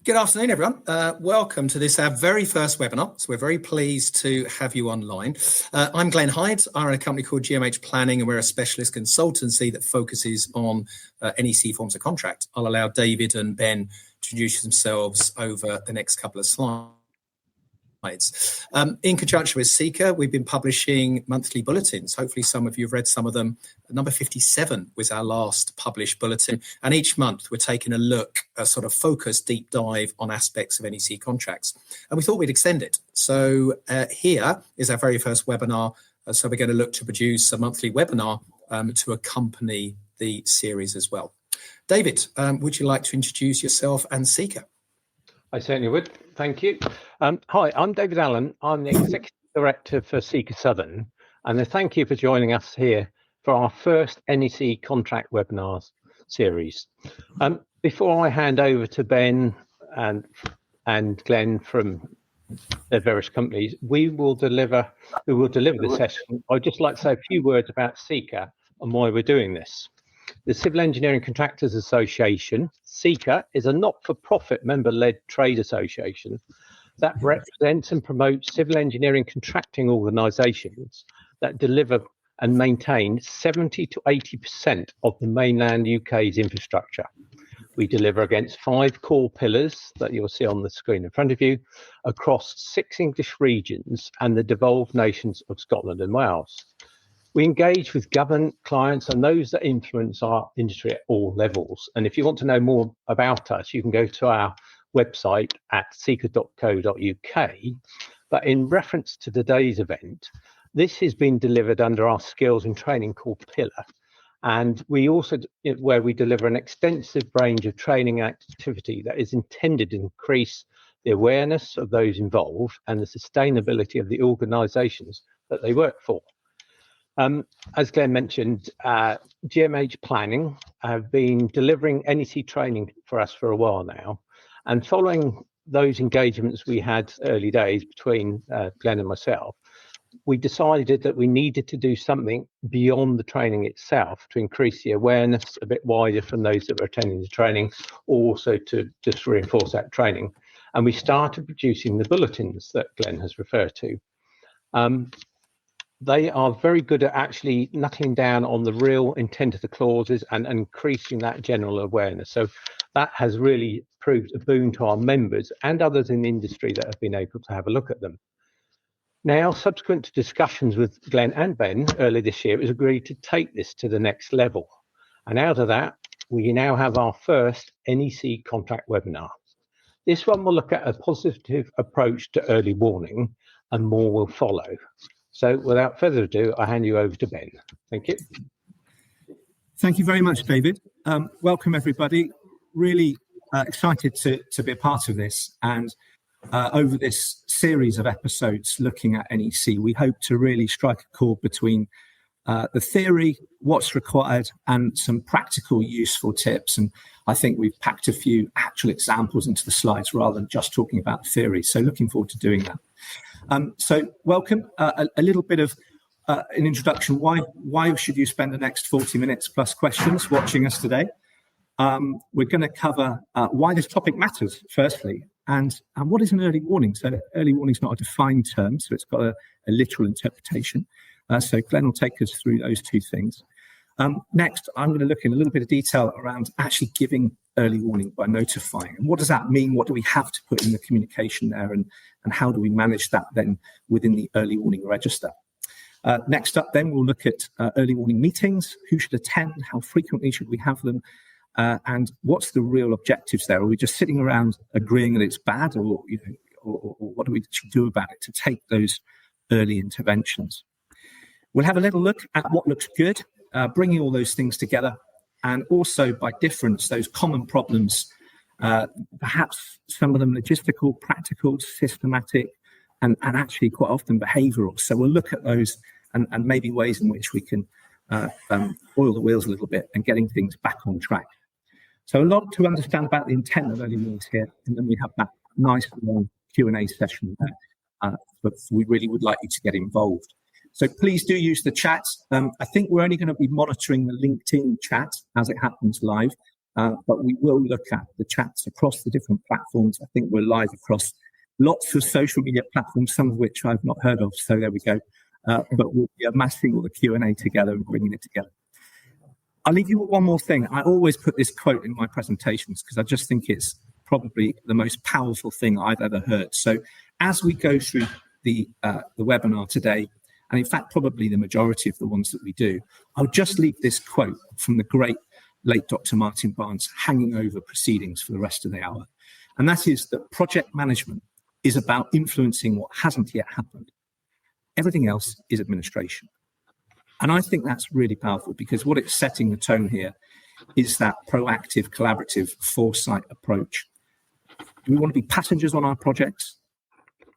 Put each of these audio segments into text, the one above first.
Good afternoon, everyone. Welcome to this, our very first webinar. So we're very pleased to have you online. I'm Glenn Hyde. I run a company called GMH Planning, and we're a specialist consultancy that focuses on NEC forms of contract. I'll allow David and Ben to introduce themselves over the next couple of slides. In conjunction with Seeker, we've been publishing monthly bulletins. Hopefully some of you have read some of them. Number 57 was our last published bulletin. And each month we're taking a look, a sort of focused deep dive on aspects of NEC contracts. And we thought we'd extend it. So here is our very first webinar. So we're going to look to produce a monthly webinar to accompany the series as well. David, would you like to introduce yourself and Seeker? I certainly would. Thank you. Hi, I'm David Allen. I'm the Executive Director for Seeker Southern, and thank you for joining us here for our first NEC contract webinars series. Before I hand over to Ben and Glenn from their various companies, who will deliver the session, I'd just like to say a few words about Seeker and why we're doing this. The Civil Engineering Contractors Association, Seeker, is a not-for-profit member-led trade association that represents and promotes civil engineering contracting organisations that deliver and maintain 70 to 80% of the mainland UK's infrastructure. We deliver against 5 core pillars that you'll see on the screen in front of you across 6 English regions and the devolved nations of Scotland and Wales. We engage with government clients and those that influence our industry at all levels. And if you want to know more about us, you can go to our website at seeker.co.uk. But in reference to today's event, this has been delivered under our skills and training core pillar. And we also, where we deliver an extensive range of training activity that is intended to increase the awareness of those involved and the sustainability of the organisations that they work for. As Glenn mentioned, GMH Planning have been delivering NEC training for us for a while now. And following those engagements we had early days between Glenn and myself, we decided that we needed to do something beyond the training itself to increase the awareness a bit wider from those that were attending the training, also to just reinforce that training. And we started producing the bulletins that Glenn has referred to. They are very good at actually knuckling down on the real intent of the clauses and increasing that general awareness. So that has really proved a boon to our members and others in the industry that have been able to have a look at them. Now, subsequent to discussions with Glenn and Ben earlier this year, it was agreed to take this to the next level. And out of that, we now have our first NEC contract webinar. This one will look at a positive approach to early warning, and more will follow. So without further ado, I hand you over to Ben. Thank you. Thank you very much, David. Welcome, everybody. Really excited to be a part of this. And over this series of episodes looking at NEC, we hope to really strike a chord between the theory, what's required, and some practical, useful tips. And I think we've packed a few actual examples into the slides rather than just talking about theory. So looking forward to doing that. So welcome, a little bit of an introduction. Why should you spend the next 40 minutes plus questions watching us today? We're going to cover why this topic matters, firstly, and what is an early warning. So early warning is not a defined term, so it's got a literal interpretation. So Glenn will take us through those two things. Next, I'm going to look in a little bit of detail around actually giving early warning by notifying. And what does that mean? What do we have to put in the communication there? And how do we manage that then within the early warning register? Next up, then, we'll look at early warning meetings. Who should attend? How frequently should we have them? And what's the real objectives there? Are we just sitting around agreeing that it's bad, or what do we do about it to take those early interventions? We'll have a little look at what looks good, bringing all those things together, and also by difference, those common problems, perhaps some of them logistical, practical, systematic, and actually quite often behavioural. So we'll look at those and maybe ways in which we can oil the wheels a little bit and getting things back on track. So a lot to understand about the intent of early warnings here, and then we have that nice long Q&A session there, but we really would like you to get involved. So please do use the chat. I think we're only going to be monitoring the LinkedIn chat as it happens live. but we will look at the chats across the different platforms. I think we're live across lots of social media platforms, some of which I've not heard of. So there we go. But we'll be amassing all the Q&A together and bringing it together. I'll leave you with one more thing. I always put this quote in my presentations because I just think it's probably the most powerful thing I've ever heard. So as we go through the webinar today, and in fact, probably the majority of the ones that we do, I'll just leave this quote from the great late Dr. Martin Barnes hanging over proceedings for the rest of the hour. And that is that project management is about influencing what hasn't yet happened. Everything else is administration. And I think that's really powerful because what it's setting the tone here is that proactive, collaborative, foresight approach. Do we want to be passengers on our projects,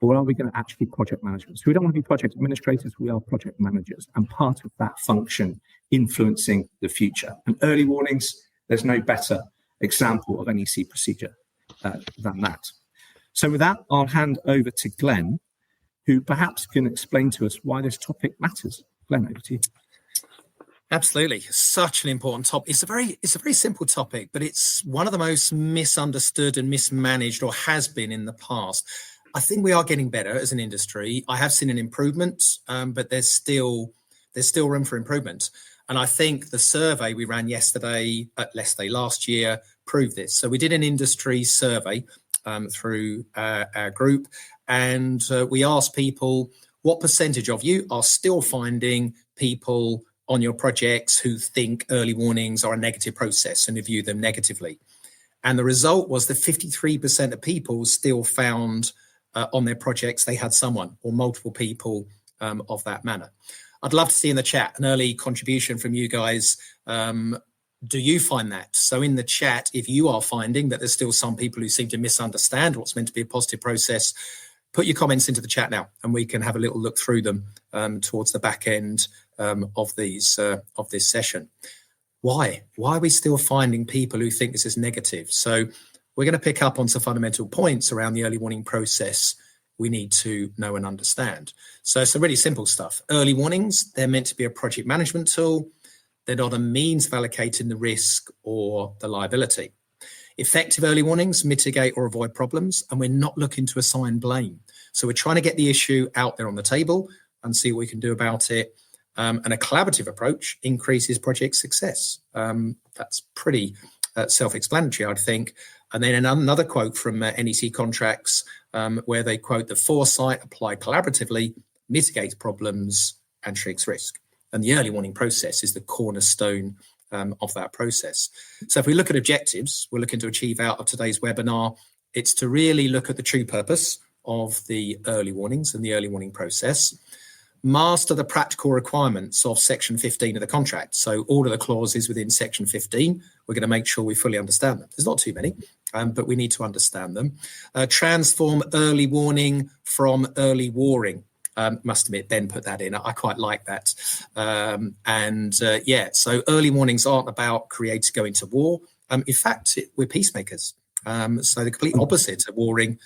or are we going to actually be project managers? So we don't want to be project administrators, we are project managers, and part of that function influencing the future. And early warnings, there's no better example of NEC procedure than that. So with that, I'll hand over to Glenn, who perhaps can explain to us why this topic matters. Glenn, over to you. Absolutely. Such an important topic. It's a very simple topic, but it's one of the most misunderstood and mismanaged, or has been in the past. I think we are getting better as an industry. I have seen an improvement, but there's still room for improvement. And I think the survey we ran last year proved this. So we did an industry survey through our group, and we asked people, what percentage of you are still finding people on your projects who think early warnings are a negative process and view them negatively? And the result was that 53% of people still found on their projects they had someone or multiple people of that manner. I'd love to see in the chat an early contribution from you guys. Do you find that? So in the chat, if you are finding that there's still some people who seem to misunderstand what's meant to be a positive process, put your comments into the chat now, and we can have a little look through them towards the back end of this session. Why are we still finding people who think this is negative? So we're going to pick up on some fundamental points around the early warning process we need to know and understand. So some really simple stuff. Early warnings, they're meant to be a project management tool. They're not a means of allocating the risk or the liability. Effective early warnings mitigate or avoid problems, and we're not looking to assign blame. So we're trying to get the issue out there on the table and see what we can do about it. And a collaborative approach increases project success. That's pretty self-explanatory, I'd think. And then another quote from NEC contracts where they quote, the foresight applied collaboratively mitigates problems and shrinks risk. And the early warning process is the cornerstone of that process. So if we look at objectives we're looking to achieve out of today's webinar, it's to really look at the true purpose of the early warnings and the early warning process, master the practical requirements of section 15 of the contract. So all of the clauses within section 15, we're going to make sure we fully understand them. There's not too many, but we need to understand them. Transform early warning from early warring. Must admit, Ben put that in. I quite like that. So early warnings aren't about creators going to war. In fact, we're peacemakers. So the complete opposite of warring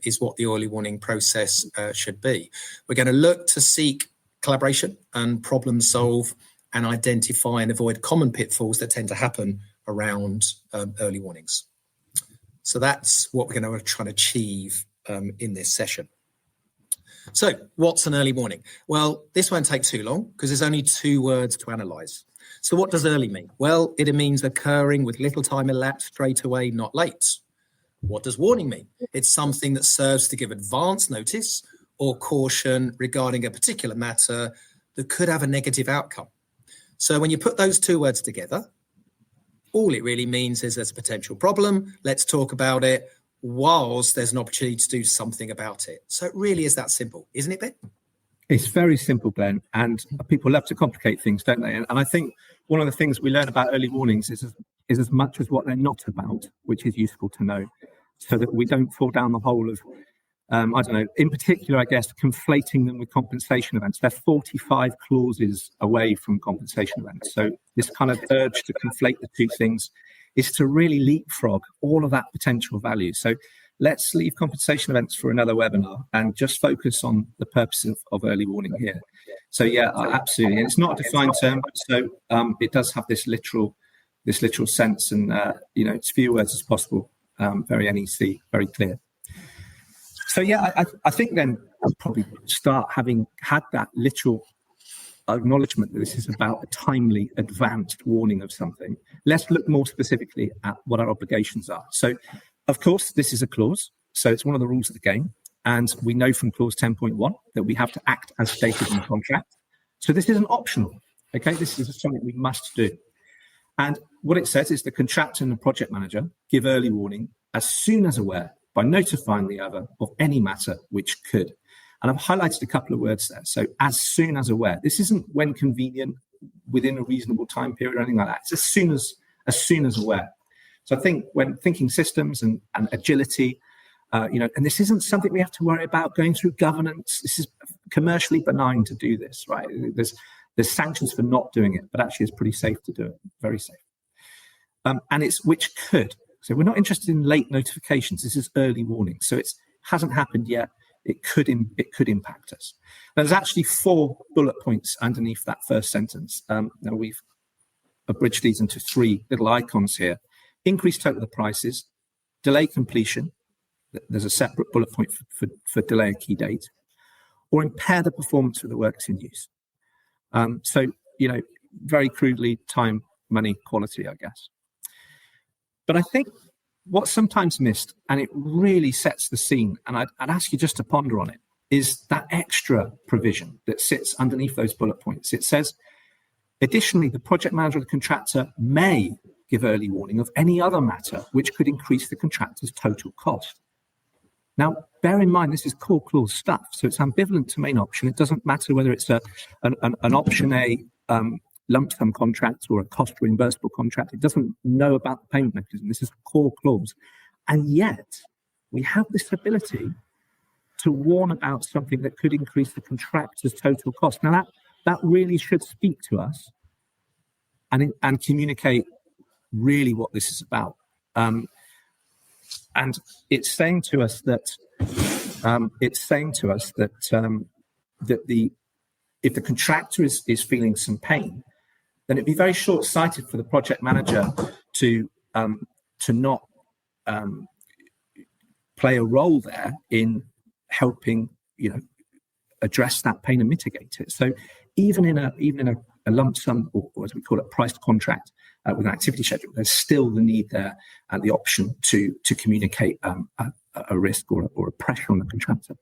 is what the early warning process should be. We're going to look to seek collaboration and problem solve and identify and avoid common pitfalls that tend to happen around early warnings. So that's what we're going to try and achieve in this session. So what's an early warning? Well, this won't take too long because there's only 2 words to analyse. So what does early mean? Well, it means occurring with little time elapsed, straight away, not late. What does warning mean? It's something that serves to give advance notice or caution regarding a particular matter that could have a negative outcome. So when you put those 2 words together, all it really means is there's a potential problem. Let's talk about it whilst there's an opportunity to do something about it. So it really is that simple, isn't it, Ben? It's very simple, Glenn, and people love to complicate things, don't they? And I think one of the things we learn about early warnings is as much as what they're not about, which is useful to know, so that we don't fall down the hole of, in particular, I guess, conflating them with compensation events. They're 45 clauses away from compensation events. So this kind of urge to conflate the 2 things is to really leapfrog all of that potential value. So let's leave compensation events for another webinar and just focus on the purpose of early warning here. So yeah, absolutely. And it's not a defined term, so it does have this literal this literal sense, and as few words as possible. Very NEC, very clear. So I think then I'll probably start, having had that literal acknowledgement that this is about a timely advanced warning of something. Let's look more specifically at what our obligations are. So, of course, this is a clause. So it's one of the rules of the game. And we know from clause 10.1 that we have to act as stated in the contract. So this isn't optional. Okay, this is something we must do. And what it says is the contractor and the project manager give early warning as soon as aware, by notifying the other of any matter which could. And I've highlighted a couple of words there. So as soon as aware. This isn't when convenient, within a reasonable time period or anything like that. It's as soon as aware. So I think when thinking systems and agility, and this isn't something we have to worry about going through governance. This is commercially benign to do this, right? There's sanctions for not doing it, but actually it's pretty safe to do it, very safe. And it's which could. So we're not interested in late notifications. This is early warning. So it hasn't happened yet. It could impact us. There's actually 4 bullet points underneath that first sentence. Now we've abridged these into 3 little icons here. Increase total of prices, delay completion. There's a separate bullet point for delay a key date, or impair the performance of the works in use. So, very crudely, time, money, quality, I guess. But I think what's sometimes missed, and it really sets the scene, and I'd ask you just to ponder on it, is that extra provision that sits underneath those bullet points. It says, additionally, the project manager or the contractor may give early warning of any other matter which could increase the contractor's total cost. Now, bear in mind, this is core clause stuff, so it's ambivalent to main option. It doesn't matter whether it's an option A lump sum contract or a cost reimbursable contract. It doesn't know about the payment mechanism. This is a core clause. And yet, we have this ability to warn about something that could increase the contractor's total cost. Now, that really should speak to us and communicate really what this is about. And it's saying to us that if the contractor is feeling some pain, then it'd be very short-sighted for the project manager to not play a role there in helping address that pain and mitigate it. So even in a lump sum, or as we call it, priced contract with an activity schedule, there's still the need there and the option to communicate a risk or a pressure on the contractor.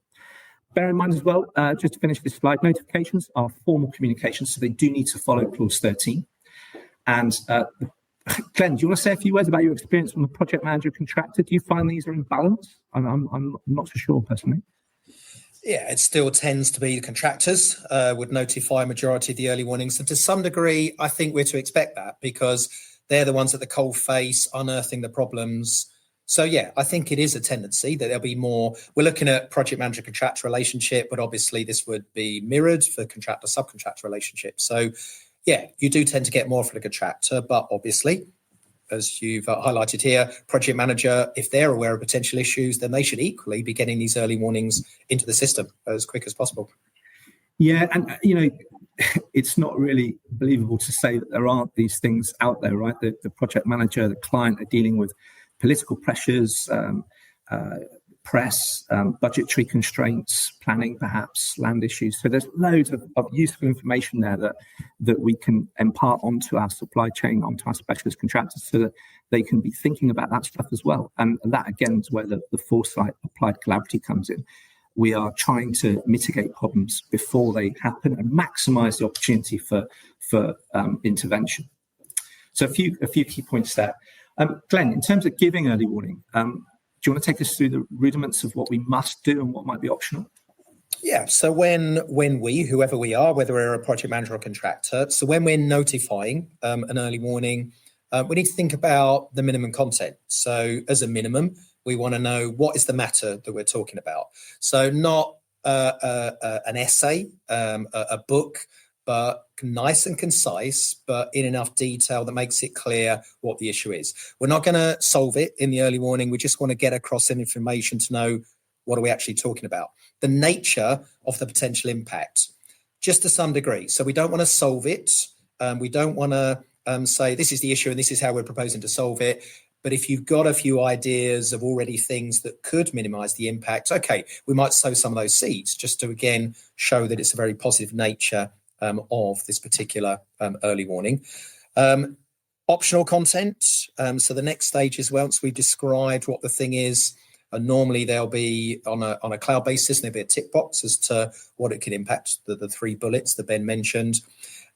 Bear in mind as well, just to finish this slide, notifications are formal communications, so they do need to follow clause 13. And Glenn, do you want to say a few words about your experience from the project manager contractor? Do you find these are in balance? I'm not so sure personally. Yeah, it still tends to be the contractors would notify a majority of the early warnings. And to some degree, I think we're to expect that because they're the ones at the cold face unearthing the problems. So, yeah, I think it is a tendency that there'll be more. We're looking at project manager contractor relationship, but obviously this would be mirrored for contractor subcontractor relationship. So, yeah, you do tend to get more for the contractor, but obviously, as you've highlighted here, project manager, if they're aware of potential issues, then they should equally be getting these early warnings into the system as quick as possible. Yeah, and it's not really believable to say that there aren't these things out there, right? The project manager, the client are dealing with political pressures, press, budgetary constraints, planning perhaps, land issues. So there's loads of useful information there that we can impart onto our supply chain, onto our specialist contractors so that they can be thinking about that stuff as well. And that, again, is where the foresight applied collaborative comes in. We are trying to mitigate problems before they happen and maximise the opportunity for intervention. So a few key points there. Glenn, in terms of giving early warning, do you want to take us through the rudiments of what we must do and what might be optional? Yeah, so when we, whoever we are, whether we're a project manager or contractor, so when we're notifying an early warning, we need to think about the minimum content. So as a minimum, we want to know what is the matter that we're talking about. So not an essay, a book, but nice and concise, but in enough detail that makes it clear what the issue is. We're not going to solve it in the early warning. We just want to get across some information to know what are we actually talking about. The nature of the potential impact, just to some degree. So we don't want to solve it. We don't want to say this is the issue and this is how we're proposing to solve it. But if you've got a few ideas of already things that could minimise the impact, okay, we might sow some of those seeds just to, again, show that it's a very positive nature of this particular early warning. Optional content. So the next stage is once we've described what the thing is, and normally they'll be on a cloud basis, and there'll be a tick box as to what it can impact, the 3 bullets that Ben mentioned.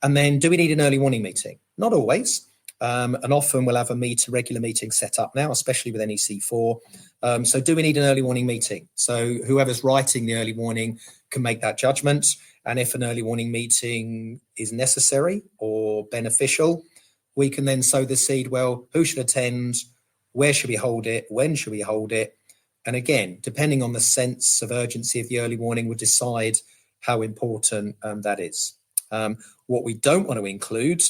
And then, do we need an early warning meeting? Not always. And often we'll have a regular meeting set up now, especially with NEC4. So do we need an early warning meeting? So whoever's writing the early warning can make that judgment. And if an early warning meeting is necessary or beneficial, we can then sow the seed, well, who should attend? Where should we hold it? When should we hold it? And again, depending on the sense of urgency of the early warning, we'll decide how important that is. What we don't want to include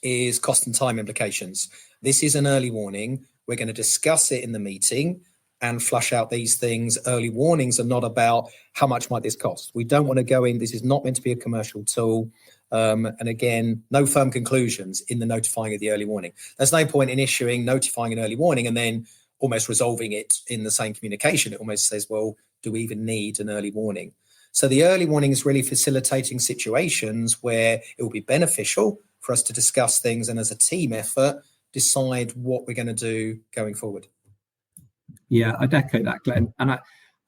is cost and time implications. This is an early warning. We're going to discuss it in the meeting and flush out these things. Early warnings are not about how much might this cost. We don't want to go in. This is not meant to be a commercial tool. And again, no firm conclusions in the notifying of the early warning. There's no point in notifying an early warning and then almost resolving it in the same communication. It almost says, well, do we even need an early warning? So the early warning is really facilitating situations where it will be beneficial for us to discuss things and as a team effort, decide what we're going to do going forward. Yeah, I'd echo that, Glenn. And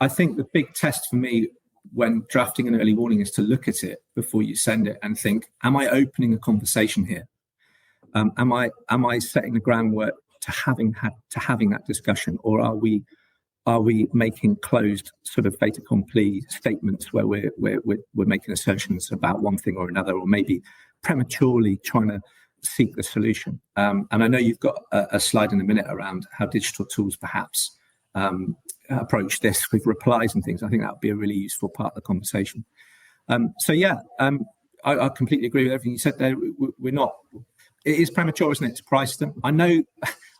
I think the big test for me when drafting an early warning is to look at it before you send it and think, am I opening a conversation here? Am I setting the groundwork to having that discussion, or are we making closed sort of fait accompli statements where we're making assertions about one thing or another, or maybe prematurely trying to seek the solution? And I know you've got a slide in a minute around how digital tools perhaps approach this with replies and things. I think that would be a really useful part of the conversation. I completely agree with everything you said there. We're not. It is premature, isn't it, to price them?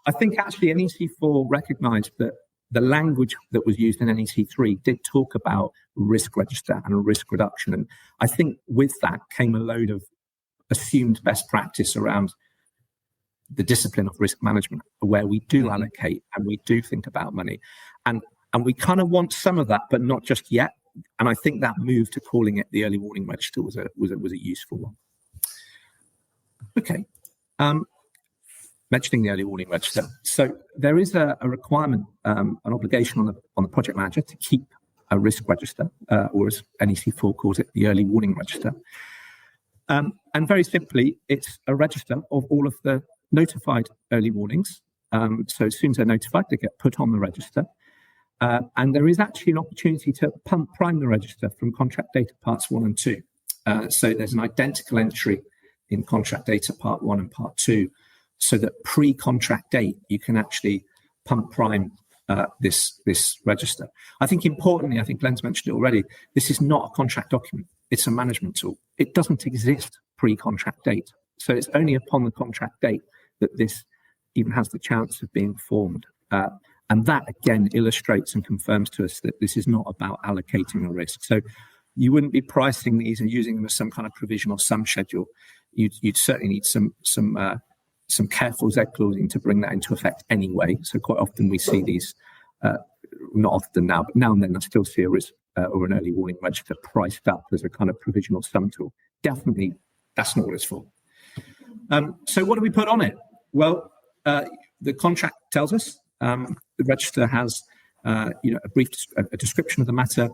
I think actually NEC4 recognised that the language that was used in NEC3 did talk about risk register and risk reduction. And I think with that came a load of assumed best practice around the discipline of risk management, where we do allocate and we do think about money. And we kind of want some of that, but not just yet. And I think that move to calling it the early warning register was a useful one. Okay. Mentioning the early warning register. So there is a requirement, an obligation on the project manager to keep a risk register, or as NEC4 calls it, the early warning register. And very simply, it's a register of all of the notified early warnings. So as soon as they're notified, they get put on the register. And there is actually an opportunity to prime the register from contract data parts 1 and 2. So there's an identical entry in contract data part 1 and part 2, so that pre-contract date, you can actually prime this register. I think importantly, I think Glenn's mentioned it already, this is not a contract document. It's a management tool. It doesn't exist pre-contract date. So it's only upon the contract date that this even has the chance of being formed. And that, again, illustrates and confirms to us that this is not about allocating a risk. So you wouldn't be pricing these and using them as some kind of provision or sum schedule. You'd certainly need some careful Z clausing to bring that into effect anyway. So quite often we see these, not often now, but now and then I still see a risk or an early warning register priced up as a kind of provisional sum tool. Definitely, that's not what it's for. So what do we put on it? Well, the contract tells us the register has a description of the matter,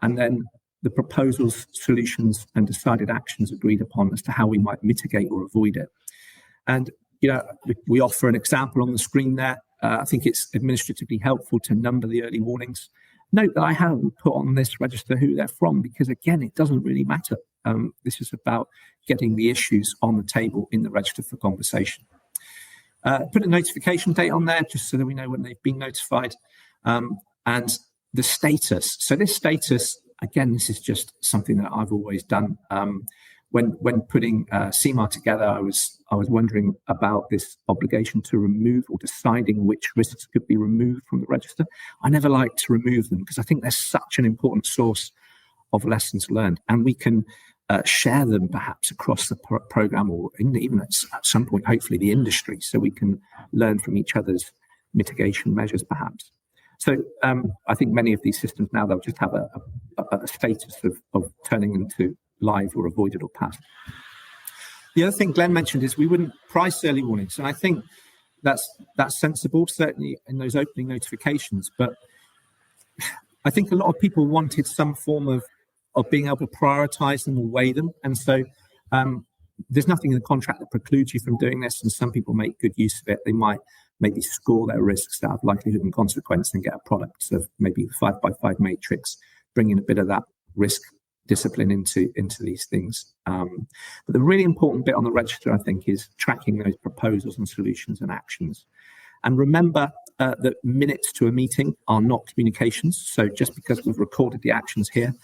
and then the proposals, solutions, and decided actions agreed upon as to how we might mitigate or avoid it. And we offer an example on the screen there. I think it's administratively helpful to number the early warnings. Note that I haven't put on this register who they're from, because again, it doesn't really matter. This is about getting the issues on the table in the register for conversation. Put a notification date on there just so that we know when they've been notified, and the status. So this status, again, this is just something that I've always done. When putting CMAR together, I was wondering about this obligation to remove, or deciding which risks could be removed from the register. I never like to remove them because I think they're such an important source of lessons learned, and we can share them perhaps across the program, or even at some point, hopefully, the industry, so we can learn from each other's mitigation measures, perhaps. So I think many of these systems now, they'll just have a status of turning into live or avoided or passed. The other thing Glenn mentioned is we wouldn't price early warnings, and I think that's sensible, certainly in those opening notifications. But I think a lot of people wanted some form of being able to prioritize them or weigh them, and so there's nothing in the contract that precludes you from doing this, and some people make good use of it. They might maybe score their risks out of likelihood and consequence and get a product of maybe 5x5 matrix, bringing a bit of that risk discipline into these things. But the really important bit on the register, I think, is tracking those proposals and solutions and actions. And remember that minutes to a meeting are not communications. So just because we've recorded the actions here,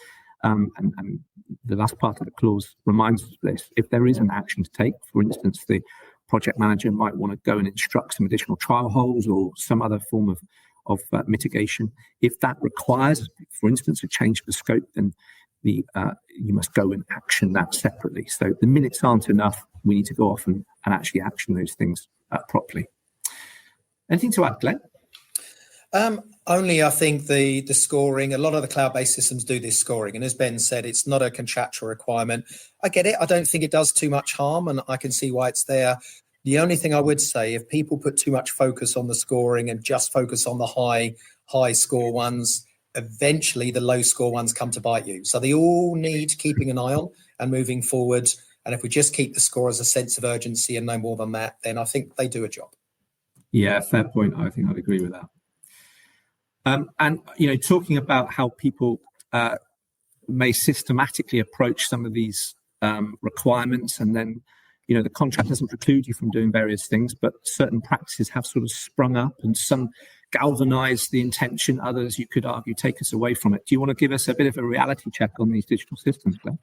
and the last part of the clause reminds us of this, if there is an action to take, for instance, the project manager might want to go and instruct some additional trial holes or some other form of mitigation. If that requires, for instance, a change of the scope, then you must go and action that separately. So the minutes aren't enough. We need to go off and actually action those things properly. Anything to add, Glenn? Only I think the scoring, a lot of the cloud-based systems do this scoring. And as Ben said, it's not a contractual requirement. I get it. I don't think it does too much harm, and I can see why it's there. The only thing I would say, if people put too much focus on the scoring and just focus on the high score ones, eventually the low score ones come to bite you. So they all need keeping an eye on and moving forward. And if we just keep the score as a sense of urgency and no more than that, then I think they do a job. Yeah, fair point. I think I'd agree with that. And, talking about how people may systematically approach some of these requirements, and then, the contract doesn't preclude you from doing various things, but certain practices have sort of sprung up, and some galvanize the intention, others, you could argue, take us away from it. Do you want to give us a bit of a reality check on these digital systems, Glenn?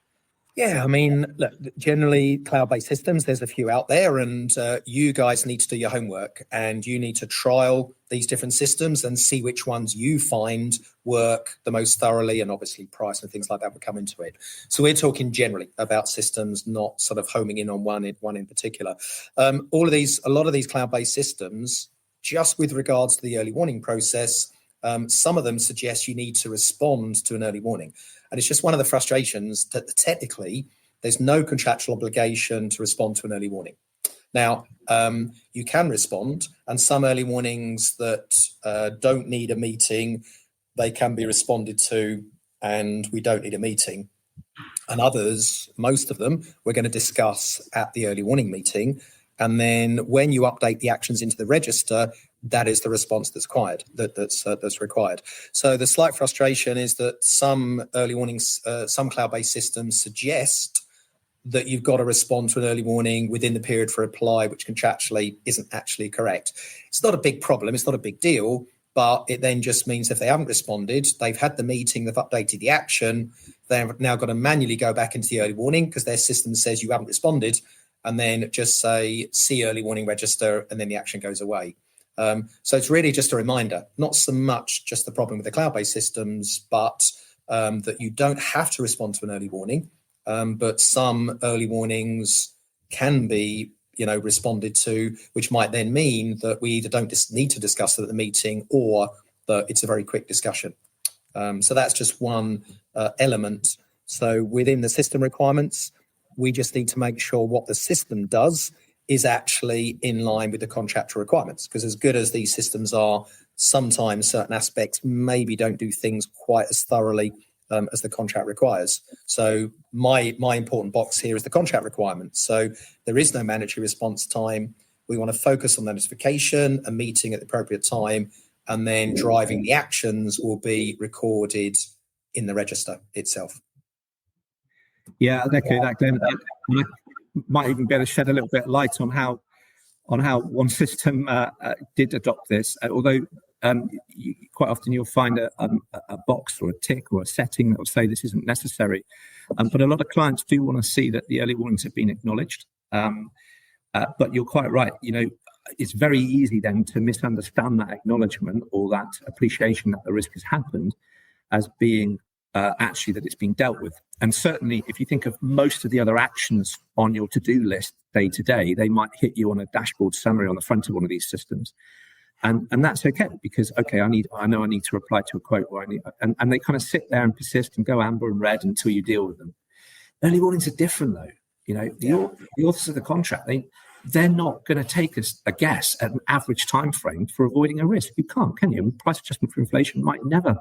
Yeah, I mean, look, generally cloud-based systems, there's a few out there, and you guys need to do your homework, and you need to trial these different systems and see which ones you find work the most thoroughly, and obviously price and things like that will come into it. So we're talking generally about systems, not sort of homing in on one in particular. A lot of these cloud-based systems, just with regards to the early warning process, some of them suggest you need to respond to an early warning. And it's just one of the frustrations that technically there's no contractual obligation to respond to an early warning. Now, you can respond, and some early warnings that don't need a meeting, they can be responded to, and we don't need a meeting. And others, most of them, we're going to discuss at the early warning meeting. And then when you update the actions into the register, that is the response that's required. So the slight frustration is that some early warnings, some cloud-based systems suggest that you've got to respond to an early warning within the period for reply, which contractually isn't actually correct. It's not a big problem. It's not a big deal, but it then just means if they haven't responded, they've had the meeting, they've updated the action, they've now got to manually go back into the early warning because their system says you haven't responded, and then just say, see early warning register, and then the action goes away. So it's really just a reminder, not so much just the problem with the cloud-based systems, but that you don't have to respond to an early warning, but some early warnings can be, responded to, which might then mean that we either don't need to discuss it at the meeting, or that it's a very quick discussion. So that's just one element. So within the system requirements, we just need to make sure what the system does is actually in line with the contractual requirements, because as good as these systems are, sometimes certain aspects maybe don't do things quite as thoroughly as the contract requires. So my important box here is the contract requirements. So there is no mandatory response time. We want to focus on the notification, a meeting at the appropriate time, and then driving the actions will be recorded in the register itself. Yeah, okay, that Glenn, I might even be able to shed a little bit of light on how one system did adopt this. Although quite often you'll find a box or a tick or a setting that will say this isn't necessary, but a lot of clients do want to see that the early warnings have been acknowledged. But you're quite right. It's very easy then to misunderstand that acknowledgement or that appreciation that the risk has happened as being actually that it's being dealt with. And certainly, if you think of most of the other actions on your to-do list day to day, they might hit you on a dashboard summary on the front of one of these systems. And that's okay, because, okay, I know I need to reply to a quote, or and they kind of sit there and persist and go amber and red until you deal with them. Early warnings are different, though. The authors of the contract, they're not going to take a guess at an average time frame for avoiding a risk. You can't, can you? Price adjustment for inflation might never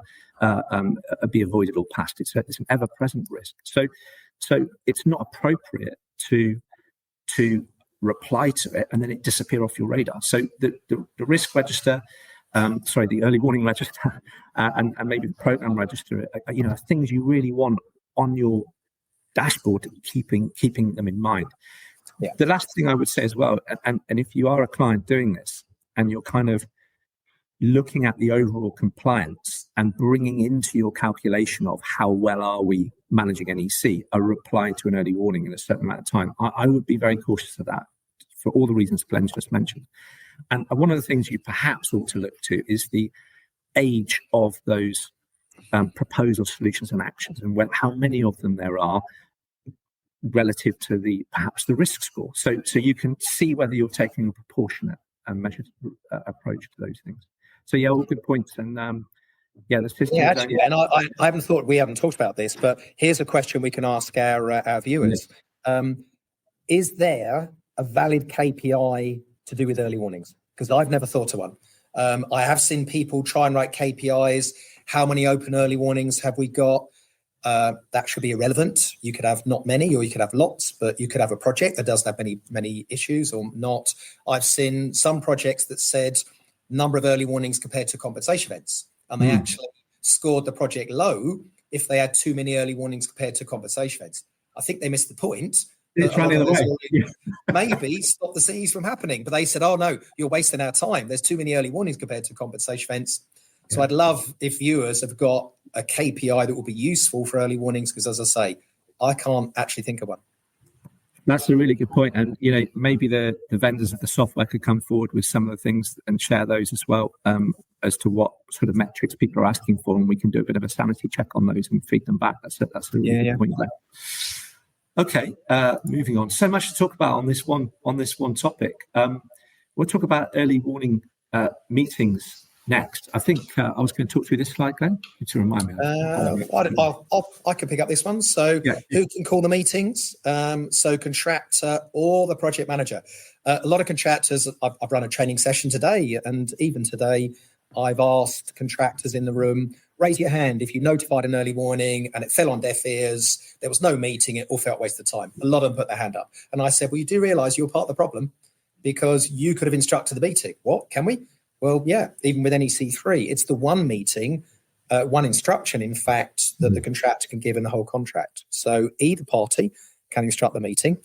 be avoided or passed. It's an ever-present risk. So it's not appropriate to reply to it and then it disappear off your radar. So the risk register, the early warning register, and maybe the program register, are things you really want on your dashboard, keeping them in mind. Yeah. The last thing I would say as well, and if you are a client doing this and you're kind of looking at the overall compliance and bringing into your calculation of how well are we managing NEC a reply to an early warning in a certain amount of time, I would be very cautious of that for all the reasons Glenn just mentioned. And one of the things you perhaps ought to look to is the age of those proposals, solutions and actions, and how many of them there are relative to perhaps the risk score. So you can see whether you're taking a proportionate and measured approach to those things. So all good points. And the system. Yeah, actually, and we haven't talked about this, but here's a question we can ask our viewers. Is there a valid KPI to do with early warnings? Because I've never thought of one. I have seen people try and write KPIs. How many open early warnings have we got? That should be irrelevant. You could have not many, or you could have lots, but you could have a project that doesn't have many issues or not. I've seen some projects that said number of early warnings compared to compensation events, and they actually scored the project low if they had too many early warnings compared to compensation events. I think they missed the point. Maybe stop the CEs from happening, but they said, "Oh no, you're wasting our time. There's too many early warnings compared to compensation events." So I'd love if viewers have got a KPI that will be useful for early warnings, because as I say, I can't actually think of one. That's a really good point. And, maybe the vendors of the software could come forward with some of the things and share those as well, as to what sort of metrics people are asking for. And we can do a bit of a sanity check on those and feed them back. That's a really good point there. Okay, moving on. So much to talk about on this one topic. We'll talk about early warning meetings next. I think I was going to talk through this slide, Glenn, to remind me. I can pick up this one. So who can call the meetings? So contractor or the project manager. A lot of contractors, I've run a training session today, and even today I've asked contractors in the room, raise your hand if you notified an early warning and it fell on deaf ears, there was no meeting, it all felt a waste of time. A lot of them put their hand up. And I said, well, you do realise you're part of the problem, because you could have instructed the meeting. What, can we? Well, yeah, even with NEC3, it's the one meeting, one instruction, in fact, that the contractor can give in the whole contract. So either party can instruct the meeting,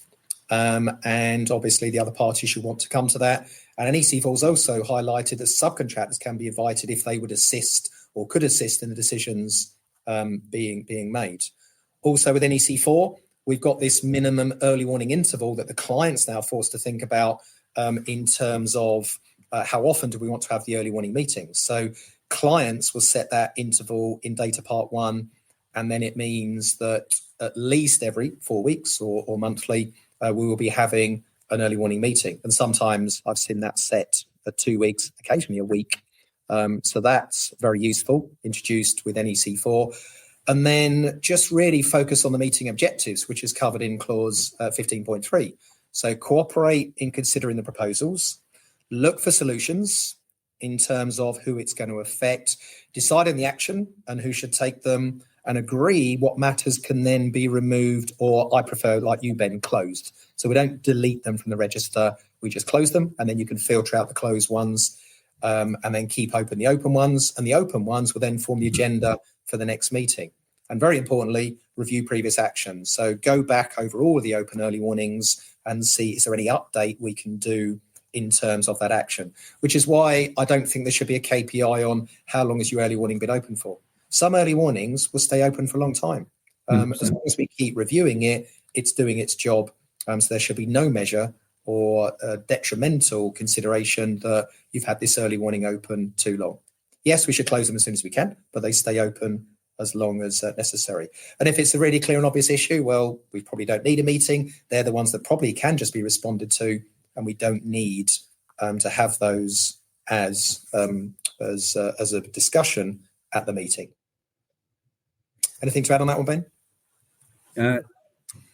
and obviously the other party should want to come to that. And NEC4 has also highlighted that subcontractors can be invited if they would assist or could assist in the decisions being made. Also with NEC4, we've got this minimum early warning interval that the client's now forced to think about in terms of how often do we want to have the early warning meetings? So clients will set that interval in data part 1, and then it means that at least every 4 weeks or monthly, we will be having an early warning meeting. And sometimes I've seen that set at 2 weeks, occasionally a week. So that's very useful, introduced with NEC4. And then just really focus on the meeting objectives, which is covered in clause 15.3. So cooperate in considering the proposals, look for solutions in terms of who it's going to affect, decide on the action and who should take them, and agree what matters can then be removed, or I prefer, like you, Ben, closed. So we don't delete them from the register, we just close them, and then you can filter out the closed ones and then keep open the open ones. And the open ones will then form the agenda for the next meeting. And very importantly, review previous actions. So go back over all of the open early warnings and see, is there any update we can do in terms of that action, which is why I don't think there should be a KPI on how long has your early warning been open for. Some early warnings will stay open for a long time. As long as we keep reviewing it, it's doing its job. So there should be no measure or detrimental consideration that you've had this early warning open too long. Yes, we should close them as soon as we can, but they stay open as long as necessary. And if it's a really clear and obvious issue, well, we probably don't need a meeting. They're the ones that probably can just be responded to, and we don't need to have those as a discussion at the meeting. Anything to add on that one, Ben?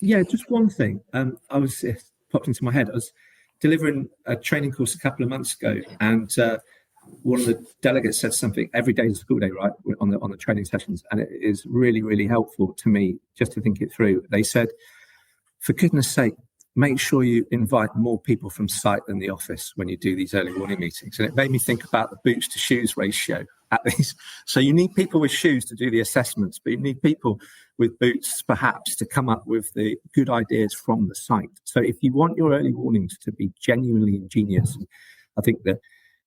Yeah, just one thing. I was popped into my head. I was delivering a training course a couple of months ago, and one of the delegates said something. Every day is a school day, right? On the training sessions, and it is really, really helpful to me just to think it through. They said, for goodness sake, make sure you invite more people from site than the office when you do these early warning meetings. And it made me think about the boots to shoes ratio at these. So you need people with shoes to do the assessments, but you need people with boots perhaps to come up with the good ideas from the site. So if you want your early warnings to be genuinely ingenious, I think that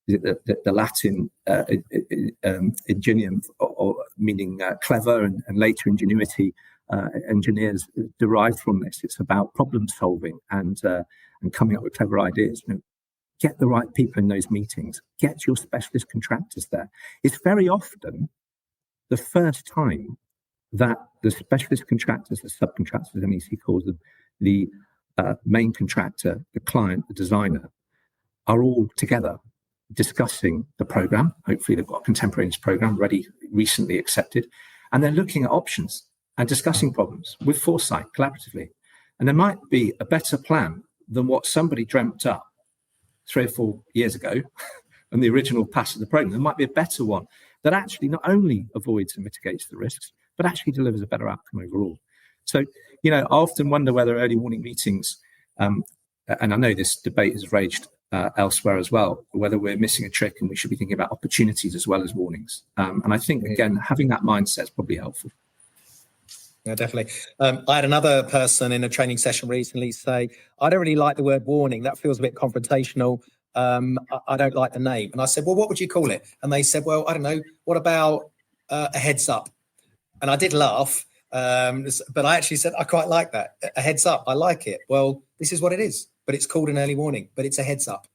the Latin ingenium, or meaning clever, and later ingenuity, engineers derived from this. It's about problem solving and coming up with clever ideas. Get the right people in those meetings. Get your specialist contractors there. It's very often the first time that the specialist contractors, the subcontractors, NEC calls them, the main contractor, the client, the designer, are all together discussing the program. Hopefully they've got a contemporaneous program ready, recently accepted, and they're looking at options and discussing problems with foresight collaboratively. And there might be a better plan than what somebody dreamt up 3 or 4 years ago and the original pass of the program. There might be a better one that actually not only avoids and mitigates the risks, but actually delivers a better outcome overall. So, I often wonder whether early warning meetings, and I know this debate has raged elsewhere as well, whether we're missing a trick and we should be thinking about opportunities as well as warnings. And I think, again, having that mindset is probably helpful. Yeah, definitely. I had another person in a training session recently say, I don't really like the word warning. That feels a bit confrontational. I don't like the name. And I said, well, what would you call it? And they said, well, I don't know. What about a heads up? And I did laugh, but I actually said, I quite like that. A heads up. I like it. Well, this is what it is, but it's called an early warning, but it's a heads up.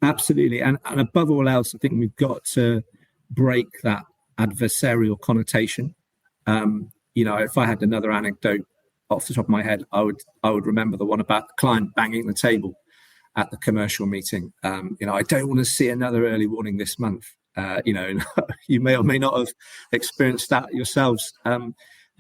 Absolutely. And above all else, I think we've got to break that adversarial connotation. If I had another anecdote off the top of my head, I would remember the one about the client banging the table at the commercial meeting. I don't want to see another early warning this month. You may or may not have experienced that yourselves,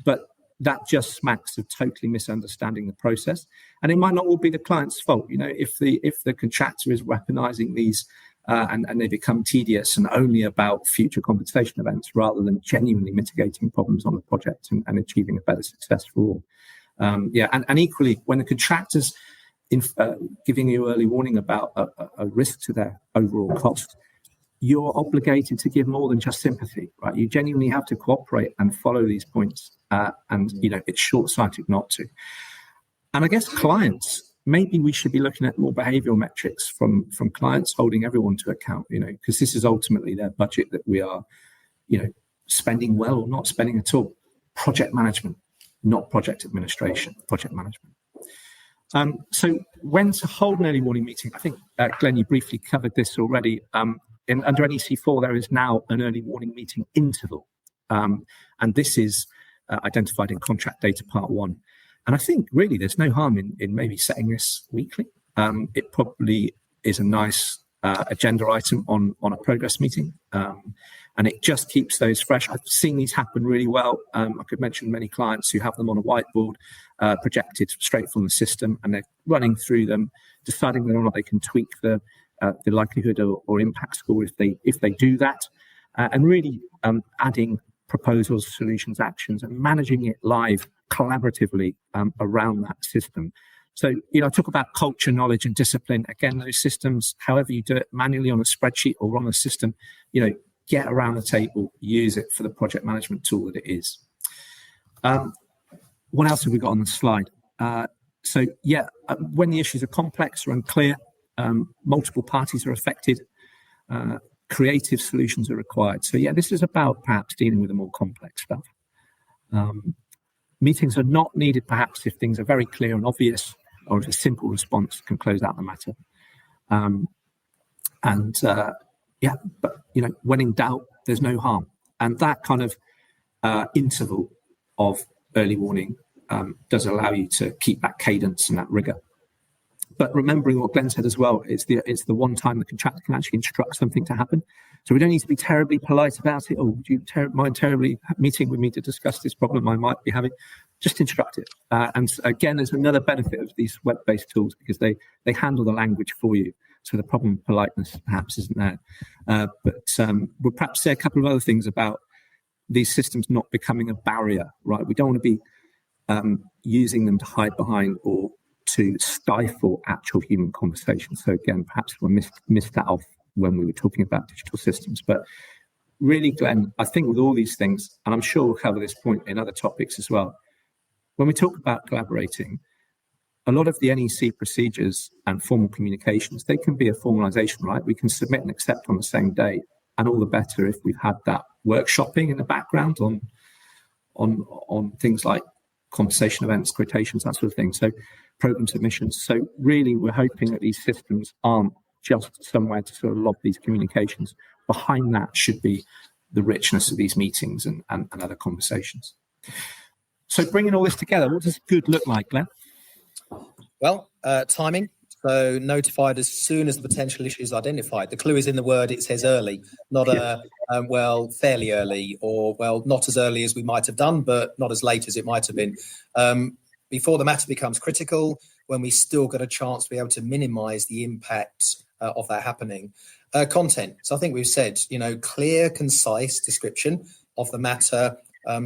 but that just smacks of totally misunderstanding the process. And it might not all be the client's fault. If the contractor is weaponizing these and they become tedious and only about future compensation events rather than genuinely mitigating problems on the project and achieving a better success for all. And equally, when the contractor's giving you early warning about a risk to their overall cost, you're obligated to give more than just sympathy, right? You genuinely have to cooperate and follow these points, and it's short-sighted not to. And I guess clients, maybe we should be looking at more behavioural metrics from clients, holding everyone to account, because this is ultimately their budget that we are, spending well or not spending at all. Project management, not project administration, project management. So when to hold an early warning meeting, I think, Glenn, you briefly covered this already. Under NEC4, there is now an early warning meeting interval. And this is identified in contract data part 1. And I think really there's no harm in maybe setting this weekly. It probably is a nice agenda item on a progress meeting. And it just keeps those fresh. I've seen these happen really well. I could mention many clients who have them on a whiteboard, projected straight from the system, and they're running through them, deciding whether or not they can tweak the likelihood or impact score if they do that, and really adding proposals, solutions, actions, and managing it live collaboratively around that system. So, I talk about culture, knowledge, and discipline. Again, those systems, however you do it, manually on a spreadsheet or on a system, get around the table, use it for the project management tool that it is. What else have we got on the slide? When the issues are complex or unclear, multiple parties are affected, creative solutions are required. So this is about perhaps dealing with the more complex stuff. Meetings are not needed perhaps if things are very clear and obvious, or if a simple response can close out the matter. But when in doubt, there's no harm. And that kind of interval of early warning does allow you to keep that cadence and that rigor. But remembering what Glenn said as well, it's the one time the contractor can actually instruct something to happen. So we don't need to be terribly polite about it. Oh, do you mind terribly meeting with me to discuss this problem I might be having? Just instruct it. And again, there's another benefit of these web-based tools because they handle the language for you. So the problem of politeness perhaps isn't there. But we'll perhaps say a couple of other things about these systems not becoming a barrier, right? We don't want to be using them to hide behind or to stifle actual human conversation. So again, perhaps we missed that off when we were talking about digital systems. But really, Glenn, I think with all these things, and I'm sure we'll cover this point in other topics as well, when we talk about collaborating, a lot of the NEC procedures and formal communications, they can be a formalization, right? We can submit and accept on the same day, and all the better if we've had that workshopping in the background on things like compensation events, quotations, that sort of thing. So program submissions. So really, we're hoping that these systems aren't just somewhere to sort of lob these communications. Behind that should be the richness of these meetings and other conversations. So bringing all this together, what does good look like, Glenn? Well, timing. So notified as soon as the potential issue is identified. The clue is in the word. It says early, not fairly early, or not as early as we might have done, but not as late as it might have been. Before the matter becomes critical, when we still got a chance to be able to minimise the impact of that happening. Content. So I think we've said, clear, concise description of the matter.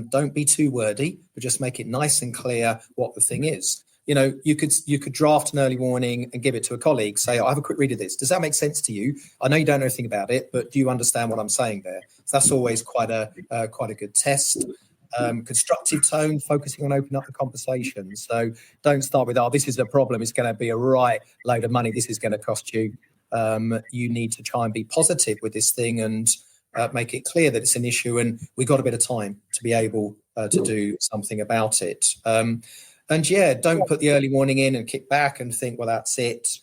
Don't be too wordy, but just make it nice and clear what the thing is. You could draft an early warning and give it to a colleague. Say, I have a quick read of this. Does that make sense to you? I know you don't know anything about it, but do you understand what I'm saying there? So that's always quite a good test. Constructive tone, focusing on opening up the conversation. So don't start with, this is a problem. It's going to be a right load of money. This is going to cost you. You need to try and be positive with this thing and make it clear that it's an issue, and we've got a bit of time to be able to do something about it. And don't put the early warning in and kick back and think, well, that's it.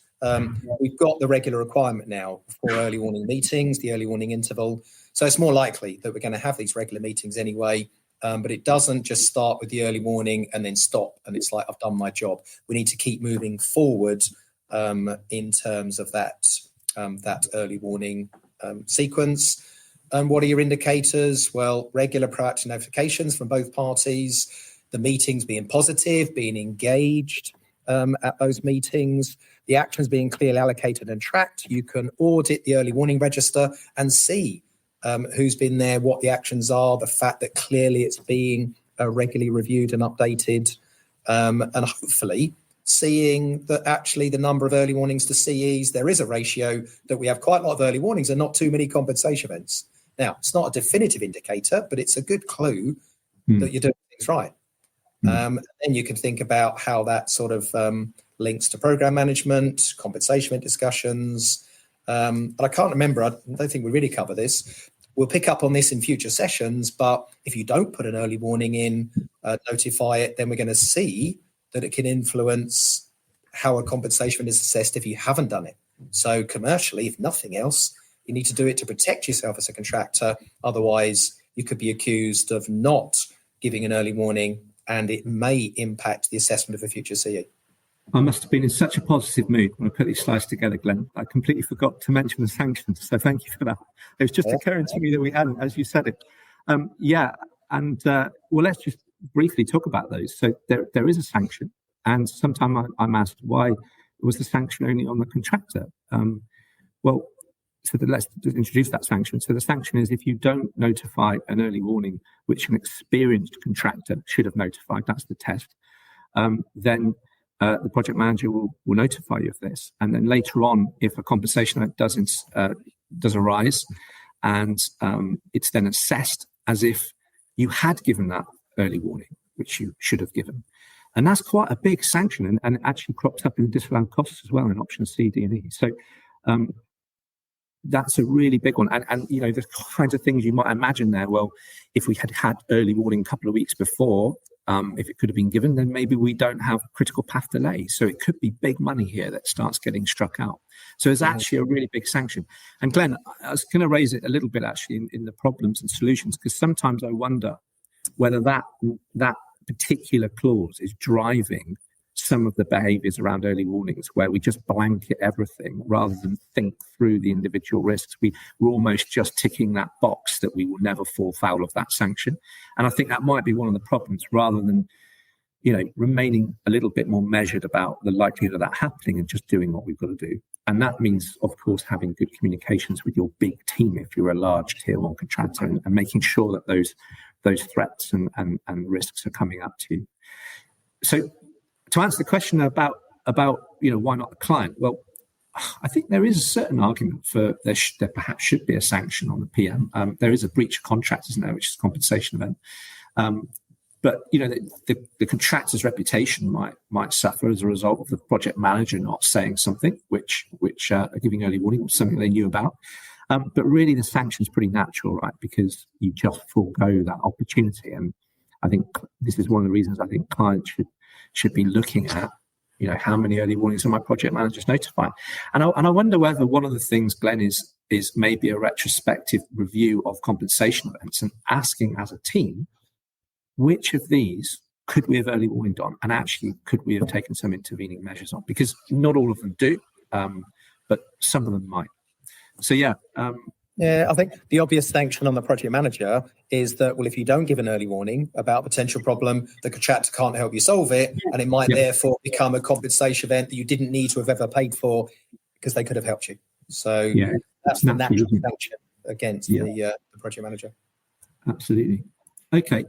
We've got the regular requirement now for early warning meetings, the early warning interval. So it's more likely that we're going to have these regular meetings anyway. But it doesn't just start with the early warning and then stop. And it's like, I've done my job. We need to keep moving forward in terms of that early warning sequence. And what are your indicators? Well, regular proactive notifications from both parties, the meetings being positive, being engaged at those meetings, the actions being clearly allocated and tracked. You can audit the early warning register and see who's been there, what the actions are, the fact that clearly it's being regularly reviewed and updated, and hopefully seeing that actually the number of early warnings to CEs, there is a ratio that we have quite a lot of early warnings and not too many compensation events. Now, it's not a definitive indicator, but it's a good clue that you're doing things right. And you can think about how that sort of links to program management, compensation discussions. And I can't remember, I don't think we really cover this. We'll pick up on this in future sessions, but if you don't put an early warning in, notify it, then we're going to see that it can influence how a compensation is assessed if you haven't done it. So commercially, if nothing else, you need to do it to protect yourself as a contractor. Otherwise, you could be accused of not giving an early warning, and it may impact the assessment of a future CE. I must have been in such a positive mood when I put these slides together, Glenn. I completely forgot to mention the sanctions, so thank you for that. It was just occurring to me that we hadn't, as you said it. Let's just briefly talk about those. So there is a sanction, and sometimes I'm asked, why was the sanction only on the contractor? Let's introduce that sanction. So the sanction is if you don't notify an early warning, which an experienced contractor should have notified, that's the test, then the project manager will notify you of this. And then later on, if a compensation event does arise, and it's then assessed as if you had given that early warning, which you should have given. And that's quite a big sanction, and it actually crops up in the disallowed costs as well in options C, D, and E. So that's a really big one. And the kinds of things you might imagine there, well, if we had early warning a couple of weeks before, if it could have been given, then maybe we don't have critical path delay. So it could be big money here that starts getting struck out. So it's actually a really big sanction. And Glenn, I was going to raise it a little bit actually in the problems and solutions, because sometimes I wonder whether that particular clause is driving some of the behaviours around early warnings, where we just blanket everything rather than think through the individual risks. We're almost just ticking that box that we will never fall foul of that sanction. And I think that might be one of the problems, rather than, remaining a little bit more measured about the likelihood of that happening and just doing what we've got to do. And that means, of course, having good communications with your big team if you're a large tier one contractor, and making sure that those threats and risks are coming up to you. So to answer the question about why not the client? Well, I think there is a certain argument for there perhaps should be a sanction on the PM. There is a breach of contract, isn't there, which is a compensation event. But the contractor's reputation might suffer as a result of the project manager not saying something which giving early warning was something they knew about. But really, the sanction is pretty natural, right? Because you just forego that opportunity. And I think this is one of the reasons I think clients should be looking at, how many early warnings are my project managers notifying? And I wonder whether one of the things, Glenn, is maybe a retrospective review of compensation events and asking as a team, which of these could we have early warned on, and actually could we have taken some intervening measures on? Because not all of them do, but some of them might. So I think the obvious sanction on the project manager is that, well, if you don't give an early warning about a potential problem, the contractor can't help you solve it, and it might therefore become a compensation event that you didn't need to have ever paid for because they could have helped you. So that's the natural sanction against the project manager. Absolutely. Okay.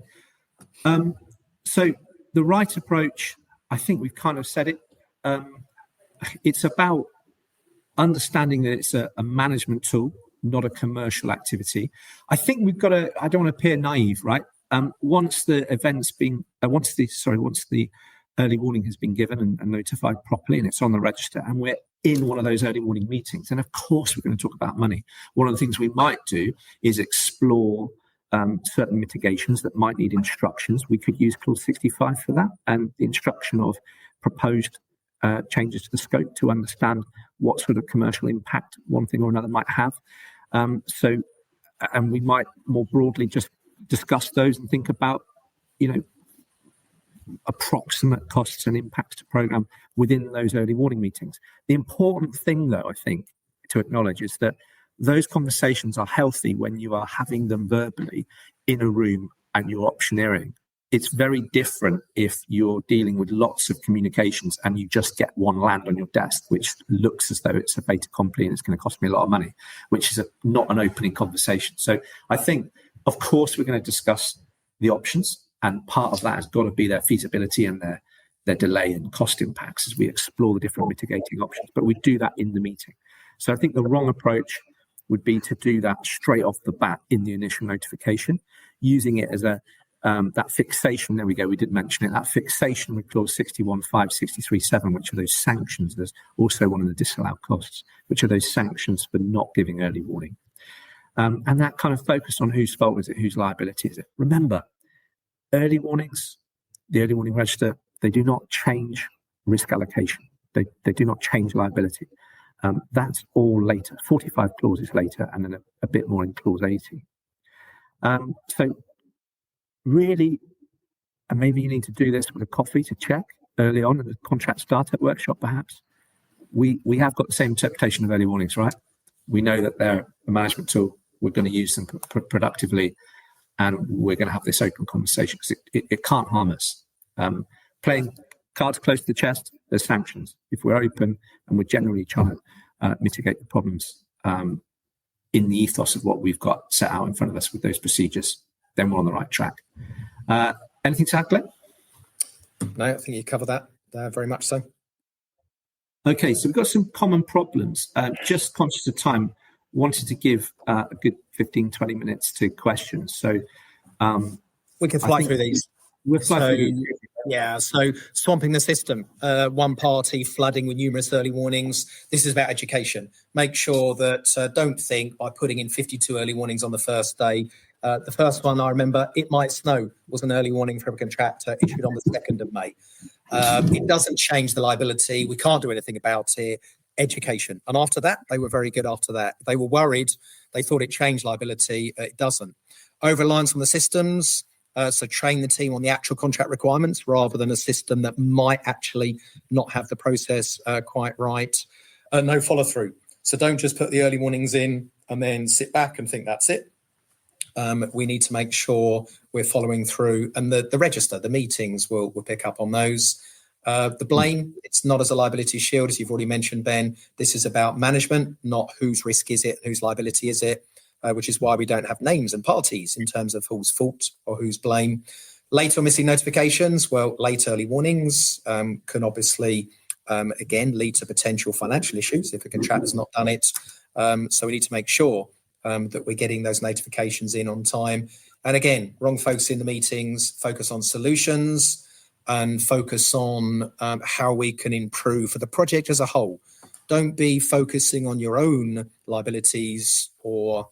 So the right approach, I think we've kind of said it. It's about understanding that it's a management tool, not a commercial activity. I think we've got to, I don't want to appear naive, right? Once the early warning has been given and notified properly, and it's on the register, and we're in one of those early warning meetings, and of course we're going to talk about money. One of the things we might do is explore certain mitigations that might need instructions. We could use clause 65 for that, and the instruction of proposed changes to the scope to understand what sort of commercial impact one thing or another might have. And we might more broadly just discuss those and think about, approximate costs and impacts to program within those early warning meetings. The important thing, though, I think, to acknowledge is that those conversations are healthy when you are having them verbally in a room and you're optioneering. It's very different if you're dealing with lots of communications and you just get one land on your desk, which looks as though it's a fait accompli and it's going to cost me a lot of money, which is not an opening conversation. So I think, of course, we're going to discuss the options, and part of that has got to be their feasibility and their delay and cost impacts as we explore the different mitigating options. But we do that in the meeting. So I think the wrong approach would be to do that straight off the bat in the initial notification, using it as that fixation. There we go. We did mention it. That fixation with clause 61.5, 63.7, which are those sanctions. There's also one of the disallowed costs, which are those sanctions for not giving early warning. And that kind of focus on whose fault is it, whose liability is it. Remember, early warnings, the early warning register, they do not change risk allocation. They do not change liability. That's all later, 45 clauses later, and then a bit more in clause 80. So really, and maybe you need to do this with a coffee to check early on in the contract startup workshop, perhaps. We have got the same interpretation of early warnings, right? We know that they're a management tool. We're going to use them productively, and we're going to have this open conversation because it can't harm us. Playing cards close to the chest, there's sanctions. If we're open and we're generally trying to mitigate the problems in the ethos of what we've got set out in front of us with those procedures, then we're on the right track. Anything to add, Glenn? No, I think you covered that very much so. Okay, so we've got some common problems. Just conscious of time, wanted to give a good 15, 20 minutes to questions. So we can fly through these. We'll fly through these. Yeah, so swamping the system, one party flooding with numerous early warnings. This is about education. Make sure that don't think by putting in 52 early warnings on the first day. The first one I remember, it might snow, was an early warning from a contractor issued on the 2nd of May. It doesn't change the liability. We can't do anything about it. Education. And after that, they were very good after that. They were worried. They thought it changed liability. It doesn't. Over reliance on the systems. So train the team on the actual contract requirements rather than a system that might actually not have the process quite right. No follow through. So don't just put the early warnings in and then sit back and think that's it. We need to make sure we're following through, and the register, the meetings will pick up on those. The blame, it's not as a liability shield, as you've already mentioned, Ben. This is about management, not whose risk is it, whose liability is it, which is why we don't have names and parties in terms of whose fault or whose blame. Late or missing notifications, well, late early warnings can obviously, again, lead to potential financial issues if a contractor's not done it. So we need to make sure that we're getting those notifications in on time. And again, wrong focus in the meetings, focus on solutions and focus on how we can improve for the project as a whole. Don't be focusing on your own liabilities or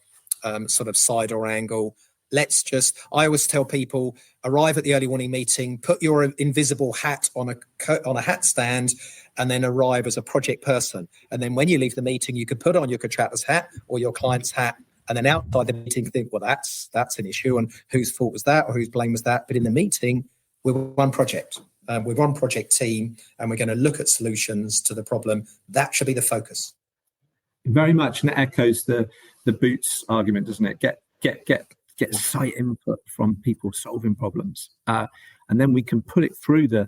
sort of side or angle. I always tell people, arrive at the early warning meeting, put your invisible hat on a hat stand, and then arrive as a project person. And then when you leave the meeting, you could put on your contractor's hat or your client's hat, and then outside the meeting think, well, that's an issue, and whose fault was that or whose blame was that? But in the meeting, we're one project. We're one project team, and we're going to look at solutions to the problem. That should be the focus. Very much, and it echoes the Boots argument, doesn't it? Get site input from people solving problems, and then we can put it through the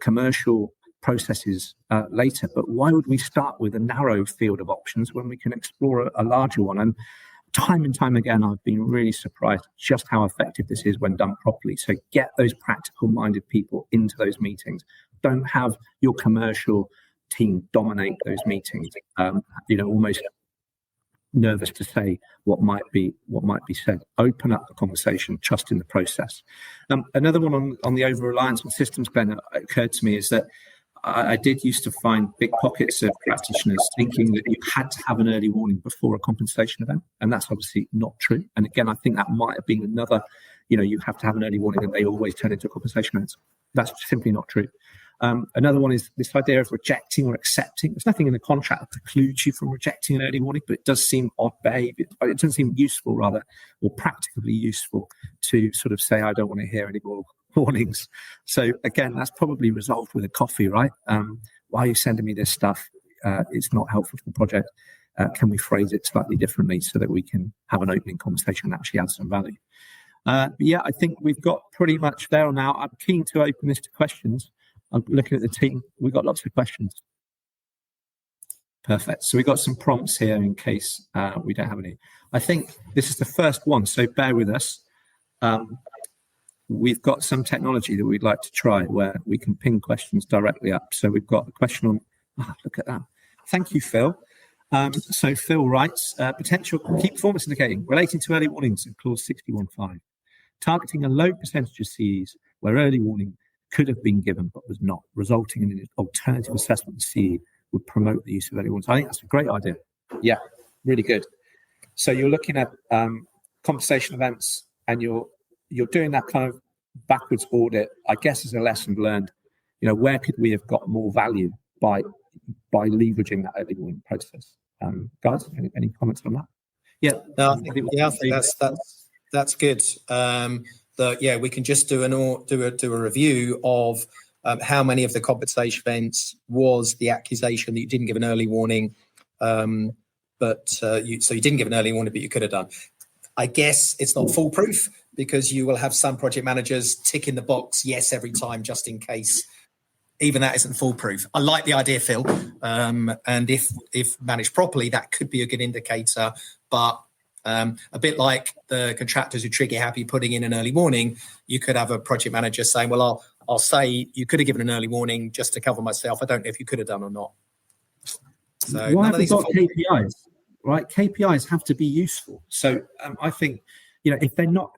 commercial processes later. But why would we start with a narrow field of options when we can explore a larger one? And time and time again, I've been really surprised just how effective this is when done properly. So get those practical-minded people into those meetings. Don't have your commercial team dominate those meetings. Almost nervous to say what might be said. Open up the conversation, trust in the process. Another one on the over-reliance on systems, Glenn, occurred to me is that I did used to find big pockets of practitioners thinking that you had to have an early warning before a compensation event, and that's obviously not true. And again, I think that might have been another, you have to have an early warning and they always turn into a compensation event. That's simply not true. Another one is this idea of rejecting or accepting. There's nothing in the contract that precludes you from rejecting an early warning, but it does seem odd behavior. It doesn't seem useful, rather, or practically useful to sort of say, I don't want to hear any more warnings. So again, that's probably resolved with a coffee, right? Why are you sending me this stuff? It's not helpful for the project. Can we phrase it slightly differently so that we can have an opening conversation and actually add some value? But yeah, I think we've got pretty much there now. I'm keen to open this to questions. I'm looking at the team. We've got lots of questions. Perfect. So we've got some prompts here in case we don't have any. I think this is the first one, so bear with us. We've got some technology that we'd like to try where we can ping questions directly up. So we've got a question on, look at that. Thank you, Phil. So Phil writes, potential key performance indicating relating to early warnings in clause 61.5, targeting a low percentage of CEs where early warning could have been given but was not, resulting in an alternative assessment of CE would promote the use of early warnings. I think that's a great idea. Yeah, really good. So you're looking at compensation events and you're doing that kind of backwards audit, I guess, as a lesson learned. Where could we have got more value by leveraging that early warning process? Guys, any comments on that? Yeah, no, I think that's good. We can just do a review of how many of the compensation events was the accusation that you didn't give an early warning, you didn't give an early warning, but you could have done. I guess it's not foolproof because you will have some project managers tick in the box yes every time just in case. Even that isn't foolproof. I like the idea, Phil, and if managed properly, that could be a good indicator. But a bit like the contractors who trigger happy putting in an early warning, you could have a project manager saying, well, I'll say you could have given an early warning just to cover myself. I don't know if you could have done or not. So why have we got KPIs? Right, KPIs have to be useful. So I think, if they're not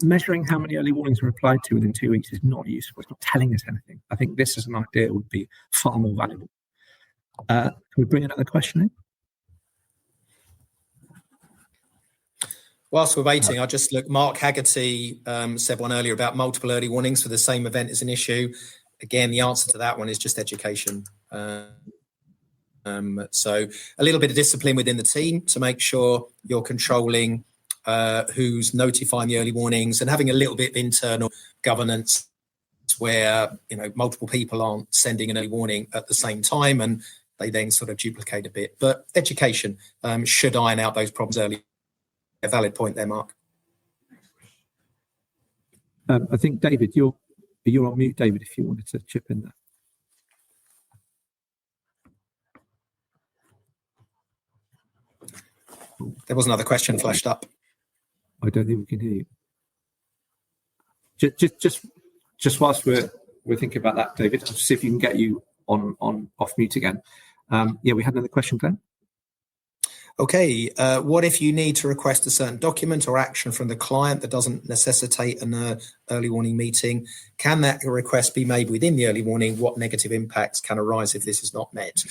measuring how many early warnings are applied to within 2 weeks is not useful. It's not telling us anything. I think this as an idea would be far more valuable. Can we bring another question in? Whilst we're waiting, I'll just look. Mark Haggerty said one earlier about multiple early warnings for the same event as an issue. Again, the answer to that one is just education. So a little bit of discipline within the team to make sure you're controlling who's notifying the early warnings, and having a little bit of internal governance where multiple people aren't sending an early warning at the same time, and they then sort of duplicate a bit. But education should iron out those problems early. A valid point there, Mark. I think, David, you're on mute, David, if you wanted to chip in there. There was another question flashed up. I don't think we can hear you. Just whilst we're thinking about that, David, I'll see if you can get you on off mute again. We had another question, Glenn. Okay, what if you need to request a certain document or action from the client that doesn't necessitate an early warning meeting? Can that request be made within the early warning? What negative impacts can arise if this is not met?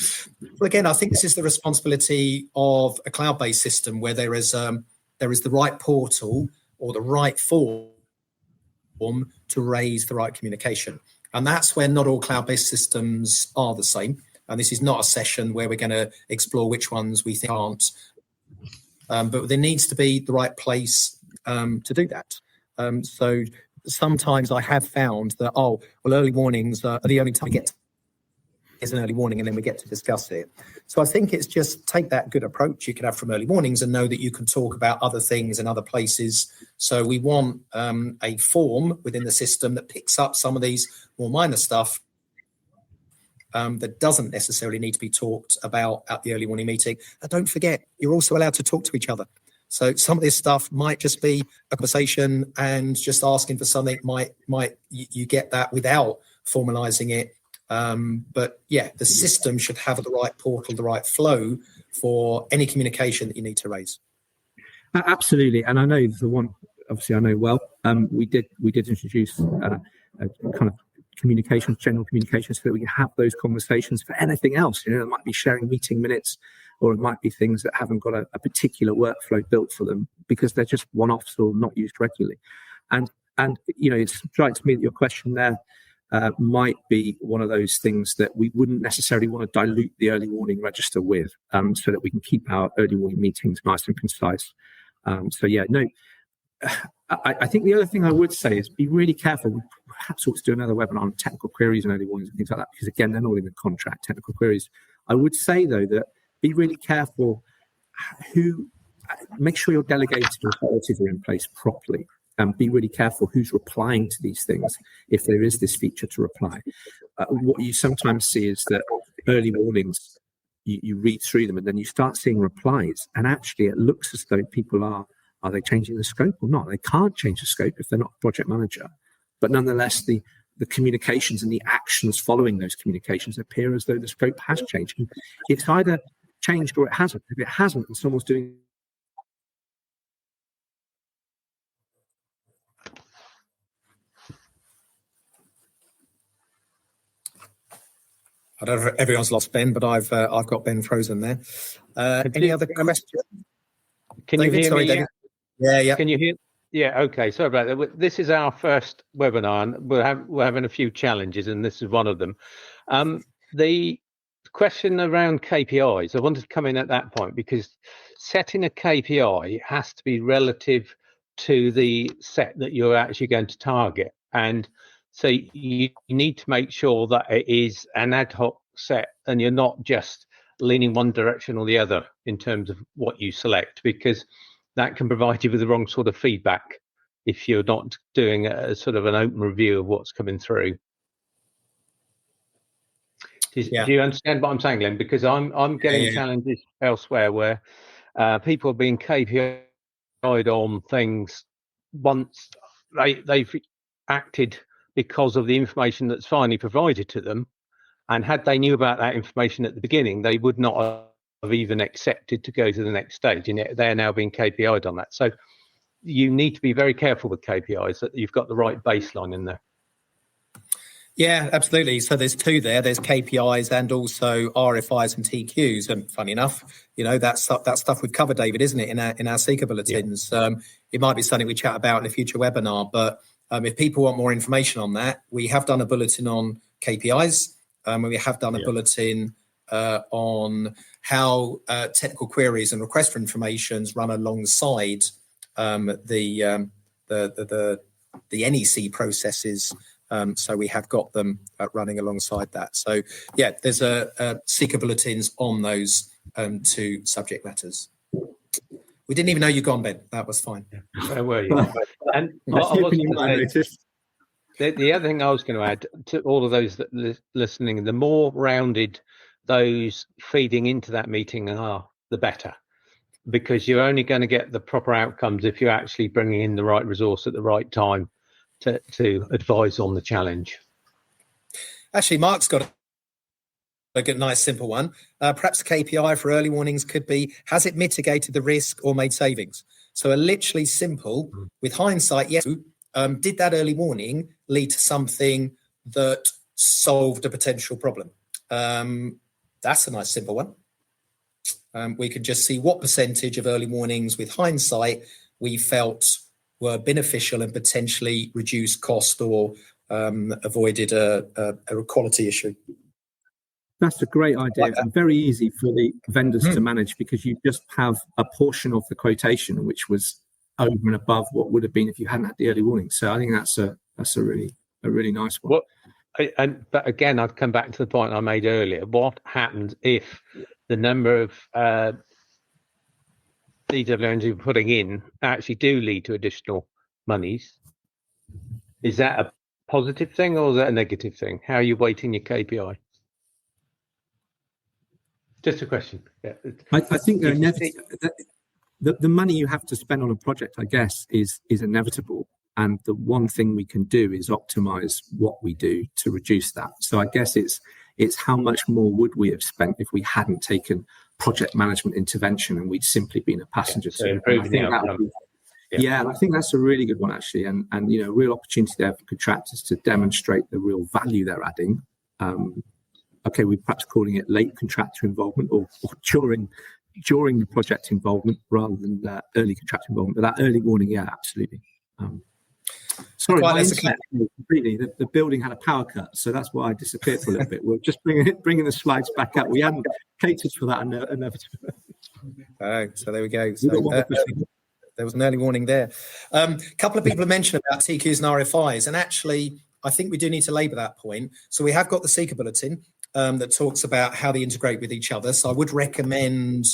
Well, again, I think this is the responsibility of a cloud-based system where there is the right portal or the right form to raise the right communication. And that's where not all cloud-based systems are the same. And this is not a session where we're going to explore which ones we think aren't. But there needs to be the right place to do that. So sometimes I have found that, early warnings are the only time we get is an early warning, and then we get to discuss it. So I think it's just take that good approach you can have from early warnings and know that you can talk about other things in other places. So we want a form within the system that picks up some of these more minor stuff that doesn't necessarily need to be talked about at the early warning meeting. And don't forget, you're also allowed to talk to each other. So some of this stuff might just be a conversation, and just asking for something might you get that without formalizing it. But yeah, the system should have the right portal, the right flow for any communication that you need to raise. Absolutely, and I know the one. Obviously, I know well. We did introduce a kind of communications, general communications, so that we can have those conversations for anything else. It might be sharing meeting minutes, or it might be things that haven't got a particular workflow built for them because they're just one-offs or not used regularly. And it strikes me that your question there might be one of those things that we wouldn't necessarily want to dilute the early warning register with, so that we can keep our early warning meetings nice and concise. I think the other thing I would say is be really careful. We perhaps ought to do another webinar on technical queries and early warnings and things like that, because again, they're not in the contract, technical queries. I would say though that be really careful make sure your delegated authorities are in place properly, and be really careful who's replying to these things if there is this feature to reply. What you sometimes see is that early warnings, you read through them and then you start seeing replies, and actually it looks as though people are they changing the scope or not? They can't change the scope if they're not a project manager. But nonetheless, the communications and the actions following those communications appear as though the scope has changed. And it's either changed or it hasn't. If it hasn't, and someone's doing... I don't know if everyone's lost Ben, but I've got Ben frozen there. Any other questions? Can you hear me? David? Yeah. Can you hear? Yeah. Okay. Sorry about that. This is our first webinar, and we're having a few challenges, and this is one of them. The question around KPIs, I wanted to come in at that point because setting a KPI has to be relative to the set that you're actually going to target, and so you need to make sure that it is an ad hoc set, and you're not just leaning one direction or the other in terms of what you select, because that can provide you with the wrong sort of feedback if you're not doing a sort of an open review of what's coming through. Do you understand what I'm saying, Glenn? Because I'm getting challenges elsewhere where people are being KPI'd on things once they've acted because of the information that's finally provided to them, and had they knew about that information at the beginning, they would not have even accepted to go to the next stage, and they're now being KPI'd on that. So you need to be very careful with KPIs, that you've got the right baseline in there. Yeah, absolutely. So there's two there. There's KPIs and also RFIs and TQs. And funny enough, that stuff we've covered, David, isn't it, in our Seeker bulletins? Yeah. It might be something we chat about in a future webinar, but if people want more information on that, we have done a bulletin on KPIs, and we have done a bulletin on how technical queries and requests for information run alongside the NEC processes. So we have got them running alongside that. So yeah, there's a Seeker bulletins on those two subject matters. We didn't even know you'd gone, Ben. That was fine. Where were you? And the other thing I was going to add to all of those that listening, the more rounded those feeding into that meeting are, the better, because you're only going to get the proper outcomes if you're actually bringing in the right resource at the right time to advise on the challenge. Actually, Mark's got a good, nice, simple one. Perhaps the KPI for early warnings could be, has it mitigated the risk or made savings? So a literally simple, with hindsight, yes, did that early warning lead to something that solved a potential problem? That's a nice, simple one. We could just see what percentage of early warnings with hindsight we felt were beneficial and potentially reduced cost or avoided a quality issue. That's a great idea and very easy for the vendors to manage, because you just have a portion of the quotation which was over and above what would have been if you hadn't had the early warning. So I think that's a really nice one. But again, I'd come back to the point I made earlier. What happens if the number of DWNs you're putting in actually do lead to additional monies? Is that a positive thing or is that a negative thing? How are you weighting your KPI? Just a question. Yeah. I think the money you have to spend on a project, I guess, is inevitable. And the one thing we can do is optimize what we do to reduce that. So I guess it's how much more would we have spent if we hadn't taken project management intervention and we'd simply been a passenger. So improving the outcome. Yeah, and I think that's a really good one, actually. And a real opportunity there for contractors to demonstrate the real value they're adding. Okay, we're perhaps calling it late contractor involvement or during the project involvement rather than early contractor involvement. But that early warning, yeah, absolutely. Sorry, completely. The building had a power cut, so that's why I disappeared for a little bit. We're just bringing the slides back up. We hadn't catered for that inevitably. Oh, so there we go. So, there was an early warning there. A couple of people have mentioned about TQs and RFIs, and actually, I think we do need to labour that point. So we have got the Seeker bulletin that talks about how they integrate with each other. So I would recommend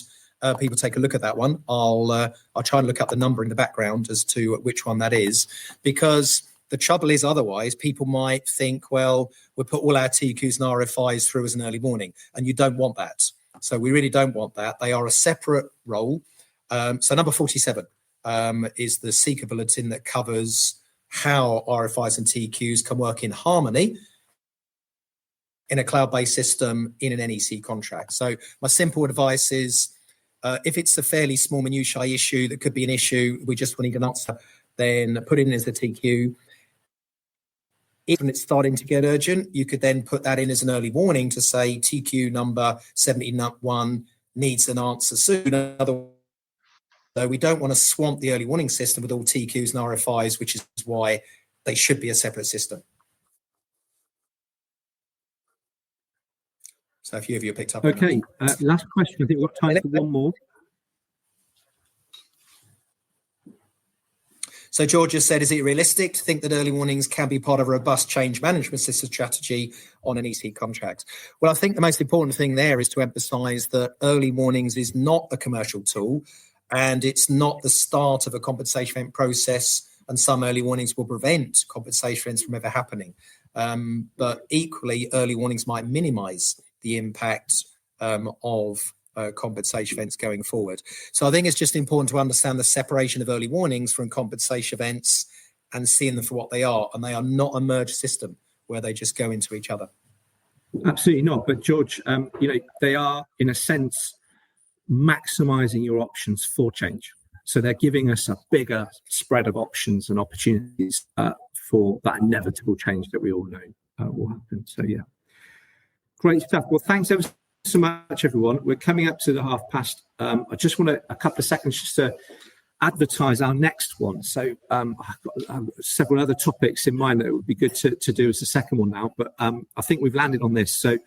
people take a look at that one. I'll try and look up the number in the background as to which one that is, because the trouble is otherwise people might think, well, we'll put all our TQs and RFIs through as an early warning, and you don't want that. So we really don't want that. They are a separate role. So number 47 is the Seeker bulletin that covers how RFIs and TQs can work in harmony in a cloud-based system in an NEC contract. So my simple advice is, if it's a fairly small minutiae issue that could be an issue, we just need an answer, then put it in as the TQ. If it's starting to get urgent, you could then put that in as an early warning to say TQ number 71 needs an answer soon. So we don't want to swamp the early warning system with all TQs and RFIs, which is why they should be a separate system. So a few of you picked up. Okay, last question. I think we've got time for one more. So George has said, is it realistic to think that early warnings can be part of a robust change management system strategy on an EC contract? Well, I think the most important thing there is to emphasise that early warnings is not a commercial tool, and it's not the start of a compensation event process, and some early warnings will prevent compensation events from ever happening. But equally, early warnings might minimise the impact of compensation events going forward. So I think it's just important to understand the separation of early warnings from compensation events and seeing them for what they are. And they are not a merged system where they just go into each other. Absolutely not. But George, they are, in a sense, maximising your options for change. So they're giving us a bigger spread of options and opportunities for that inevitable change that we all know will happen. So, yeah. Great stuff. Well, thanks ever so much, everyone. We're coming up to the past. I just want a couple of seconds just to advertise our next one. So I've got several other topics in mind that it would be good to do as the second one now, but I think we've landed on this. So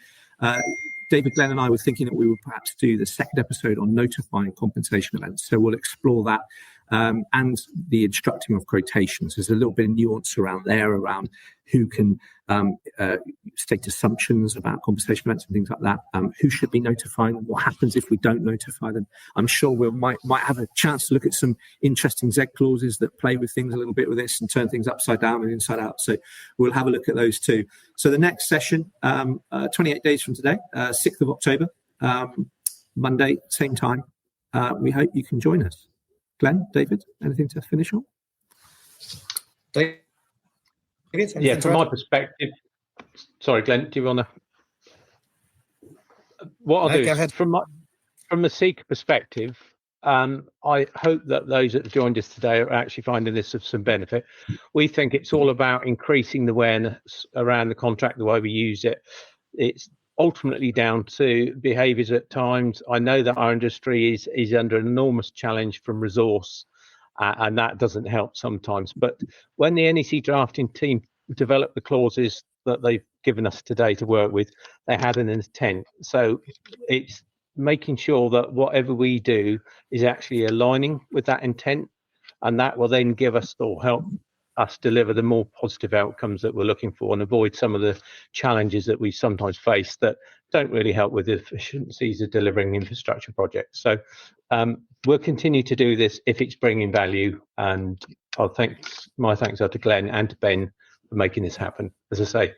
David, Glenn and I were thinking that we would perhaps do the second episode on notifying compensation events. So we'll explore that and the instructing of quotations. There's a little bit of nuance around there, around who can state assumptions about compensation events and things like that, who should be notified, what happens if we don't notify them. I'm sure we might have a chance to look at some interesting Z clauses that play with things a little bit with this and turn things upside down and inside out. So we'll have a look at those too. So the next session, 28 days from today, 6th of October, Monday, same time. We hope you can join us. Glenn, David, anything to finish on? David, yeah, from my perspective, sorry, Glenn, do you want to? What I'll do is, from a Seeker perspective, I hope that those that have joined us today are actually finding this of some benefit. We think it's all about increasing the awareness around the contract, the way we use it. It's ultimately down to behaviours at times. I know that our industry is under an enormous challenge from resource, and that doesn't help sometimes. But when the NEC drafting team developed the clauses that they've given us today to work with, they had an intent. So it's making sure that whatever we do is actually aligning with that intent, and that will then give us or help us deliver the more positive outcomes that we're looking for and avoid some of the challenges that we sometimes face that don't really help with the efficiencies of delivering infrastructure projects. So we'll continue to do this if it's bringing value, and my thanks are to Glenn and to Ben for making this happen. As I say,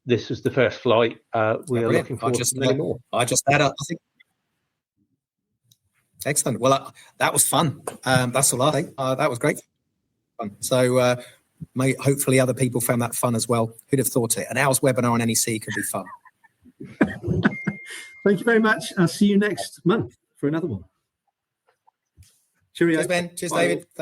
this was the first flight. We are looking forward to many more. I just add up, I think. Excellent. Well, that was fun. That's all I think. That was great fun. So hopefully other people found that fun as well. Who'd have thought it? An hour's webinar on NEC could be fun. Thank you very much. I'll see you next month for another one. Cheerio. Cheers, Ben. Cheers, Bye. David. Thanks.